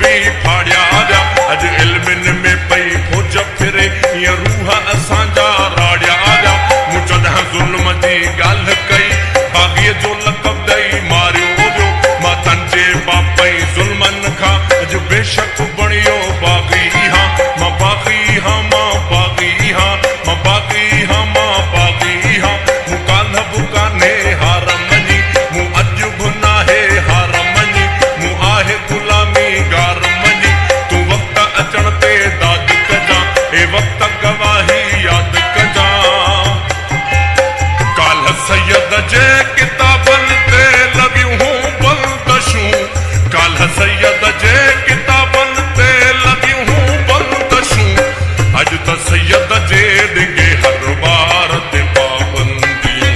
भी फाड़िया जा अज इल्मिन में पई फौज फिरे ये रूह असांजा राड़िया जा मुजद जुल्म जी गाल कई बागी जो लकब दई मारियो जो मातन जे बापई जुल्मन खा अज बेशक बणियो बागी हां मां बागी हां मां बागी हां मां बागी हां मां बागी हां मुकाल बुकाने हार मनी मु अज गुना है हार मनी मु आहे गुलामी गार मनी तू वक्त अचण ते दाद कजा ए वक्त गवाही याद कजा काल सैयद जे किताबन ते लगियूं हूं बंदशूं काल सैयद जे किताबन ते लगियूं हूं बंदशूं अज त सैयद जे डिगे हर बार ते पाबंदियूं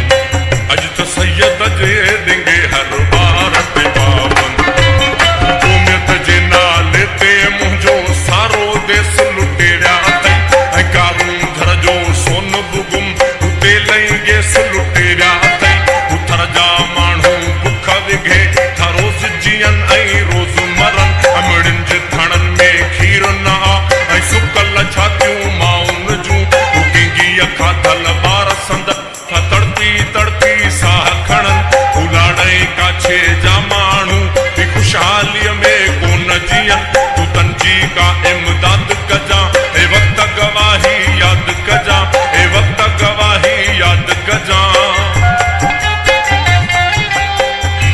अज त सैयद जे डिगे हर बार ते पाबंदियूं उम्मत जे नाले ते मुंहिंजो सारो देस लुटेड़ा अथई ऐं कारूं धर जो सोन बुगुम उते लई गेस लुटेड़ा अथई उथर जा माण्हू बुख विघे था रोज़ जीअन ऐं रोज़ मरन अमड़िन जे थणन में खीर न आ ऐं सुकल छातियूं माउन जूं उगिंगी खाधल ॿार संद था तड़पी तड़पी साह खणन उलाड़े काछे जा माण्हू बि खुशहालीअ में कोन जीअन तू तंजी का इमदाद कजा ए वक्त गवाही याद कजा ए वक्त गवाही याद कजा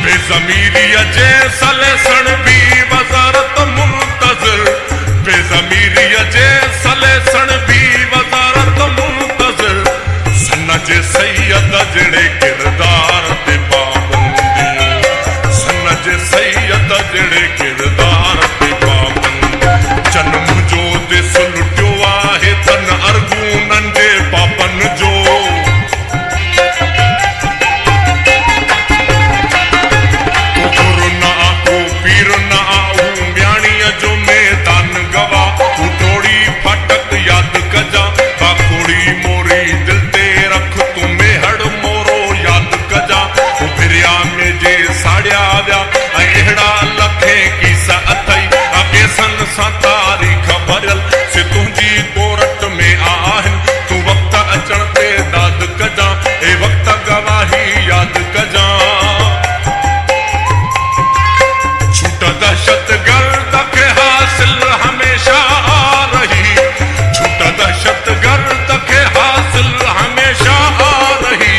बेज़मीरीअ जे सलेसण बि वज़ारत मुंतज़िर बेज़मीरीअ जे सलेसण बि वज़ारत मुंतज़िर सन जे सैयद जहिड़े किरदार ते पाबंदियूं सन जे सैयद जहिड़े किरदार ते पाबंदियूं जन्म जो दिस लुटियो आहे धन अर्गूननि जे पापन जो सा तारीख भरियल से तुंहिंजी कोरट में आहिन तू वक्त अचण ते दाद कजा ए वक्त गवाही याद कजा छूट दहशत गर्द के हासिल हमेशा आ रही छूट दहशत गर्द के हासिल हमेशा आ रही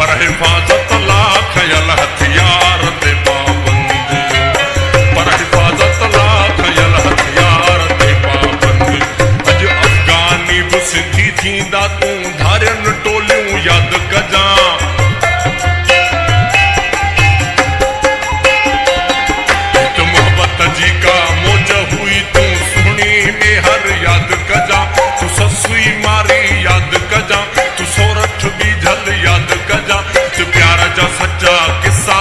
पर हिफाजत ला खयल हथियार ते पाबंदियूं पर हिफाजत ला खयल सिंधी थींदा तूं धारियन टोलियूं याद कजा हिक मोहब्बत जी का मौज हुई तूं सुहिणी में हर याद कजा तू ससुई मारी याद कजा तू सोरठ बीझल याद कजा तू प्यार जा सच्चा किस्सा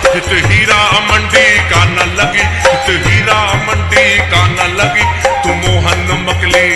हित हीरा मंडी का न लगी हित हीरा मंडी का न लगी तू मोहन मकली